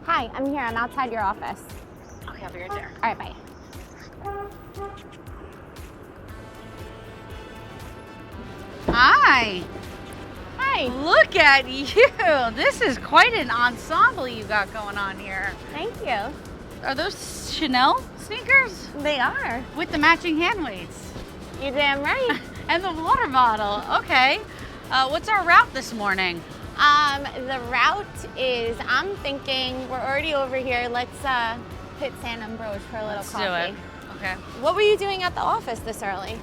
Hi, I'm here. I'm outside your office. Okay, I'll be right there. All right, bye. Hi. Hi. Look at you. This is quite an ensemble you got going on here. Thank you. Are those Chanel sneakers? They are. With the matching hand weights. You're damn right. And the water bottle. Okay. What's our route this morning? The route is, I'm thinking we're already over here. Let's hit San Ambrose for a little Let's coffee. do it. Okay. What were you doing at the office this early?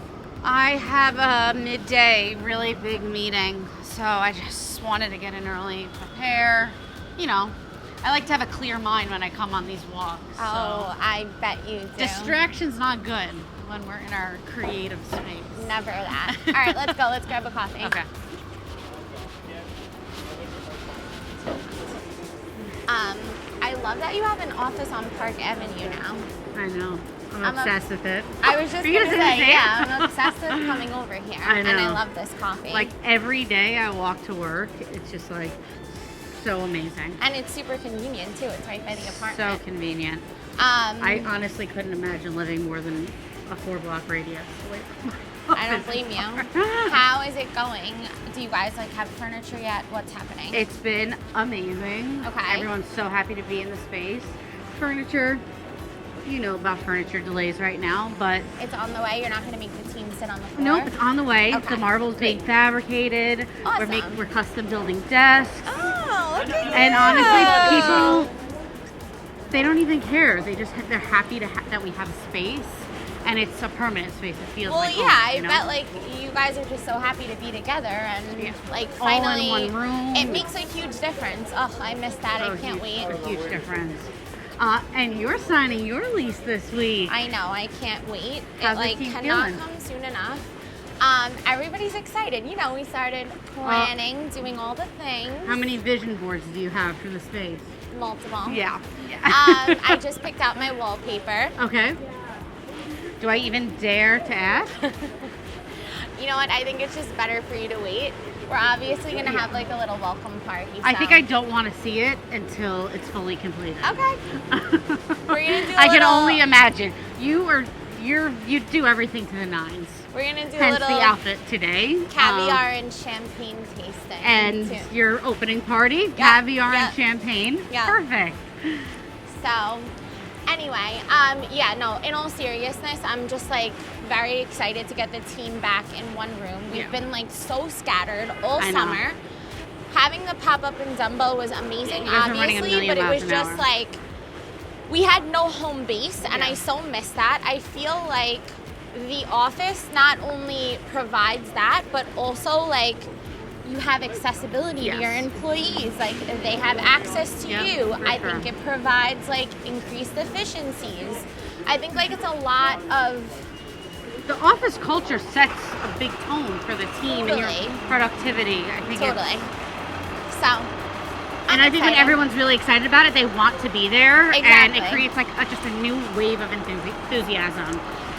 I have a midday really big meeting, so I just wanted to get in early, prepare. You know, I like to have a clear mind when I come on these walks. Oh, I bet you do. Distraction's not good when we're in our creative space. Never that. All right, let's go. Let's grab a coffee. Okay. I love that you have an office on Park Avenue now. I know. I'm obsessed with it. I was just Are you going to gonna say, say it? yeah, I'm obsessed with coming over here. I know. And I love this coffee. Like every day I walk to work, it's just like so amazing. And it's super convenient too. It's right by the apartment. So convenient. I honestly couldn't imagine living more than a 4-block radius away from my I don't office blame you. anymore. How is it going? Do you guys like have furniture yet? What's happening? It's been amazing. Okay. Everyone's so happy to be in the space. Furniture, you know about furniture delays right now, but It's on the way. You're not going to make the team sit on the floor? nope, it's on the way. Okay. The marble's being fabricated. Awesome. We're custom building desks. Oh, look at And you. honestly, people, they don't even care. They're happy that we have a space, and it's a permanent space. It feels Well, like yeah, home, I you know? bet like you guys are just so happy to be together and Yeah. like All in finally one room. it makes a huge difference. Oh, I missed that. I can't wait. A huge difference. And you're signing your lease this week. I know, I can't wait. How's It the like team cannot feeling? come soon enough. Everybody's excited. You know, we started planning, doing all the things. How many vision boards do you have for the space? Multiple. Yeah. I just picked out my wallpaper. Okay. Do I even dare to ask? You know what? I think it's just better for you to wait. We're obviously gonna have like a little welcome party. I so- think I don't want to see it until it's fully completed. Okay. We're gonna do a I can little- only imagine. You do everything to the nines. We're gonna do Hence a little the outfit today. caviar and champagne tasting. And too. your opening party, caviar and champagne. Yeah. Perfect. So, anyway, yeah, no, in all seriousness, I'm just like very excited to get the team back in one room. We've been like so scattered all I know. summer. Having the pop-up in Dumbo was amazing, You guys are running a obviously, million but it miles was an just hour. like we had no home base, and Yeah. I so miss that. I feel like the office not only provides that, but also like you have accessibility to your employees. Like they have access to you. for I sure. think it provides like increased efficiencies. I think like it's a lot of The office culture sets a big tone for the team and your Totally. productivity. I think totally. it's, So, and I think when excited. everyone's really excited about it, they want to be there, and Exactly. it creates like just a new wave of enthusiasm. You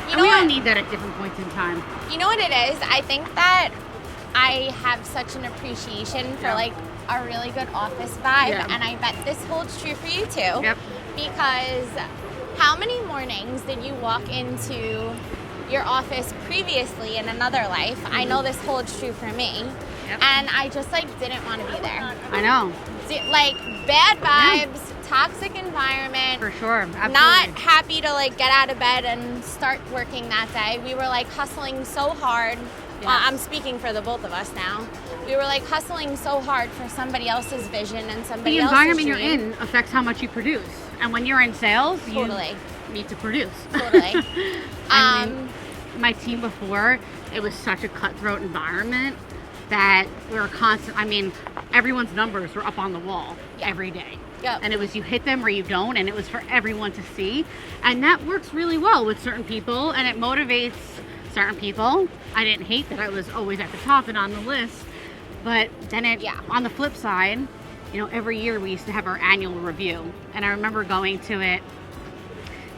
And know we all what? need that at different points in time. You know what it is? I think that I have such an appreciation for like a really good office vibe, Yeah. and I bet this holds true for you too. Yep. Because how many mornings did you walk into your office previously in another life? I know this holds true for me. Yep. And I just like didn't want to be there. I know, Like bad vibes, toxic environment. for sure. Absolutely. Not happy to like get out of bed and start working that day. We were like hustling so hard. I'm speaking for the both of us now. We were like hustling so hard for somebody else's vision and somebody The else's environment you're dream. in affects how much you produce, and when you're in sales, Totally. you need to produce. Totally. I mean, my team before, it was such a cutthroat environment that we were constant. I mean, everyone's numbers were up on the wall every day. Yep. And it was you hit them or you don't, and it was for everyone to see. And that works really well with certain people, and it motivates certain people. I didn't hate that I was always at the top and on the list, but then on the flip side, you know, every year we used to have our annual review, and I remember going to it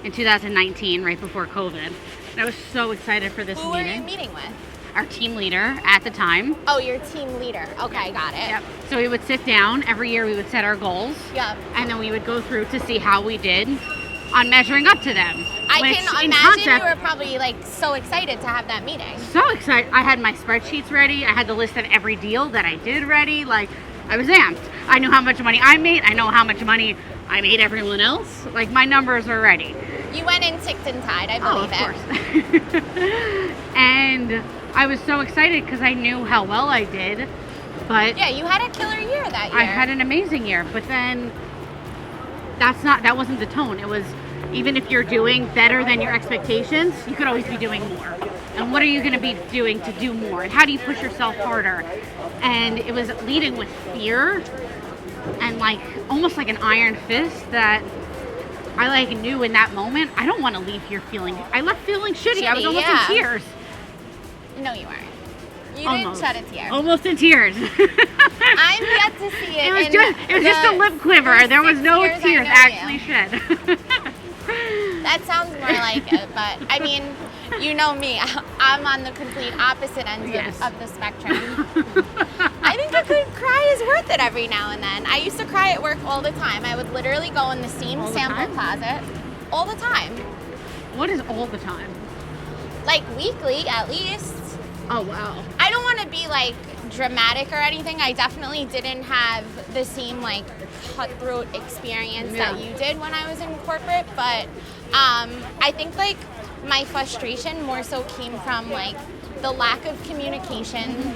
in 2019, right before COVID. And I was so excited for this Who were meeting. you meeting with? our team leader at the time. Oh, your team leader. Okay, got it. Yep. So we would sit down. Every year we would set our goals. Yep. And then we would go through to see how we did on measuring up to them. I can imagine you were probably like so excited to have that meeting. So excited. I had my spreadsheets ready. I had the list of every deal that I did ready. Like, I was amped. I knew how much money I made. I know how much money I made everyone else. Like, my numbers are ready. You went in ticked and tied, I believe of course. And I was so excited because I knew how well I did. But yeah, you had a killer year that year. I had an amazing year. But then that wasn't the tone. It was, even if you're doing better than your expectations, you could always be doing more. And what are you going to be doing to do more? And how do you push yourself harder? And it was leading with fear and like almost like an iron fist that I like knew in that moment, I don't want to leave here I left feeling shitty. I was almost in tears. No, you weren't. You didn't shed a tear. Almost in tears. I'm yet to see it. It was just a lip quiver. There was no tears actually shed. That sounds more like it, but I mean, you know me. I'm on the complete opposite end of the spectrum. I think a good cry is worth it every now and then. I used to cry at work all the time. I would literally go in the same sample closet all the time. What is all the time? Like weekly, at least. Oh, wow. I don't want to be like dramatic or anything. I definitely didn't have the same like cutthroat experience that you did when I was in corporate, but I think like my frustration more so came from like the lack of communication.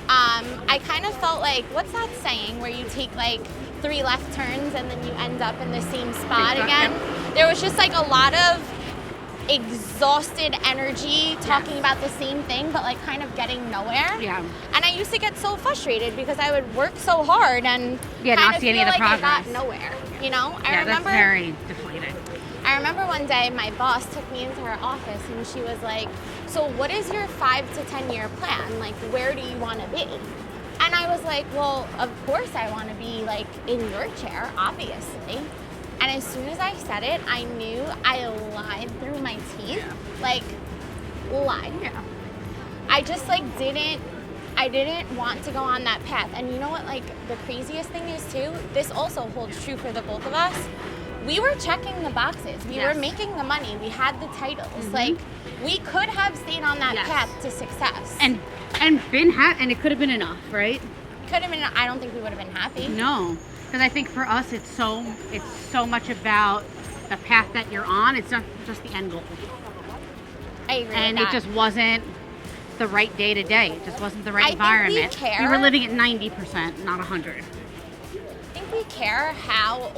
I kind of felt like, what's that saying where you take like 3 left turns and then you end up in the same spot again? There was just like a lot of exhausted energy talking about the same thing but like kind of getting nowhere. Yeah. And I used to get so frustrated because I would work so hard and not see any of the progress. I got nowhere. You know? I remember that's very deflating. I remember one day my boss took me into her office and she was like, so what is your 5 to 10 year plan? Like, where do you want to be? And I was like, well, of course I want to be like in your chair, obviously. And as soon as I said it, I knew I lied through my teeth. Like, lied. Yeah. I just like I didn't want to go on that path. And you know what, like the craziest thing is too, this also holds true for the both of us. We were checking the boxes. We were making the money. We had the titles. Mm-hmm. Like, we could have stayed on that path to success. And it could have been enough, right? Could have been. I don't think we would have been happy. No, because I think for us, it's so much about the path that you're on. It's not just the end goal. I agree. And with it that. just wasn't the right day to day. It just wasn't the right environment. We were living at 90%, not 100. I think we care how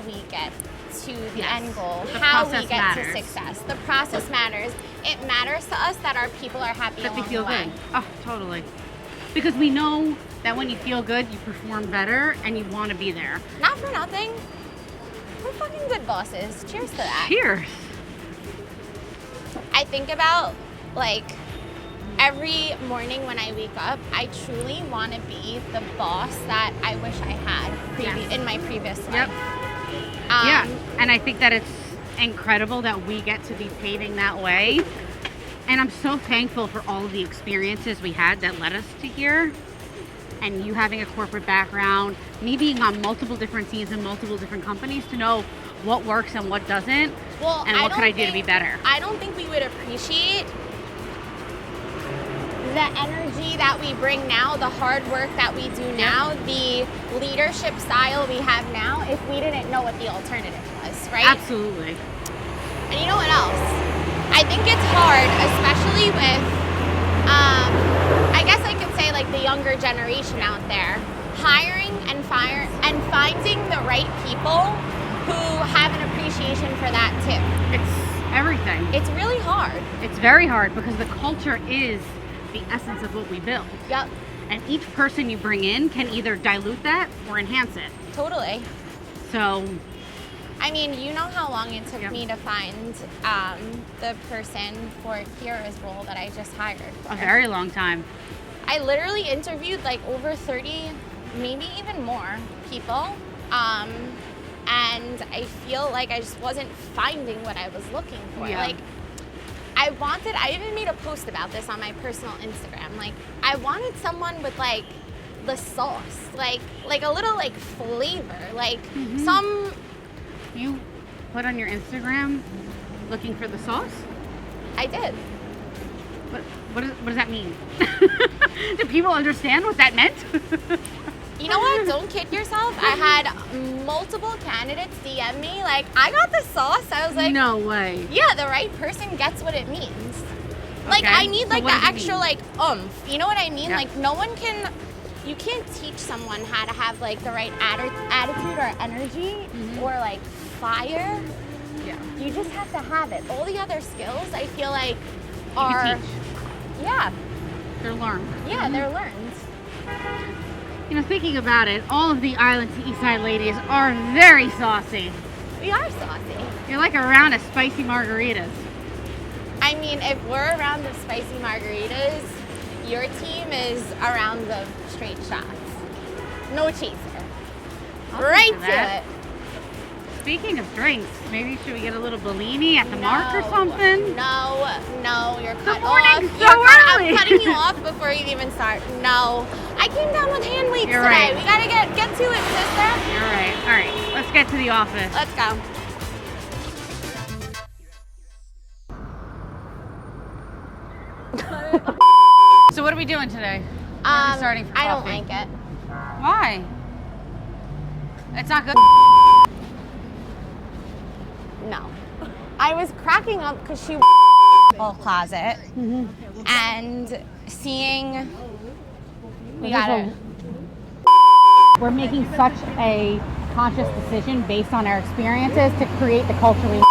we get to the end goal, how we get to success. The process matters. It matters to us that our people are happy that along they feel the way. good. Oh, totally. Because we know that when you feel good, you perform better and you want to be there. Not for nothing. We're fucking good bosses. Cheers to that. Cheers. I think about like every morning when I wake up, I truly want to be the boss that I wish I had in my previous life. Yep. Yeah, and I think that it's incredible that we get to be paving that way. And I'm so thankful for all of the experiences we had that led us to here. And you having a corporate background, me being on multiple different teams and multiple different companies to know what works and what doesn't, and what could I do to be better. I don't think we would appreciate the energy that we bring now, the hard work that we do now, the leadership style we have now, if we didn't know what the alternative was, right? Absolutely. And you know what else? I think it's hard, especially with, I guess I could say like the younger generation out there, hiring and finding the right people who have an appreciation for that too. It's everything. It's really hard. It's very hard because the culture is the essence of what we build. Yep. And each person you bring in can either dilute that or enhance it. Totally. So, I mean, you know how long it took me to find the person for Kira's role that I just hired for. A very long time. I literally interviewed like over 30, maybe even more people. And I feel like I just wasn't finding what I was looking for. Yeah. Like, I even made a post about this on my personal Instagram. Like, I wanted someone with like the sauce, like a little like flavor, like some. You put on your Instagram looking for the sauce? I did. What does that mean? Do people understand what that meant? You know what? Don't kid yourself. I had multiple candidates DM me like, I got the sauce. I was like, no way. Yeah, the right person gets what it means. Like, Okay. I need So like what the does it extra mean? like You know what I mean? Yeah. Like, you can't teach someone how to have like the right attitude or energy or like fire. Yeah. You just have to have it. All the other skills, I feel like, You are can teach. yeah, They're learned. yeah, they're learned. You know, thinking about it, all of the Island to East Side ladies are very saucy. We are saucy. You're like a round of spicy margaritas. I mean, if we're around the spicy margaritas, your team is around the straight shots. No chaser. I'll Right think of to that. it. Speaking of drinks, maybe should we get a little Bellini at the mark or something? No, you're cut morning's off. so early. I'm cutting you off before you even start. No. I came down with hand weights You're today. right. We gotta get to it, sister. You're right. All right, let's get to the office. Let's go. So what are we doing today? Where are we starting for I don't coffee? like it. Why? It's not good. No. I was cracking up because she whole closet and seeing we got We're making such a conscious decision based on our experiences to create the culture we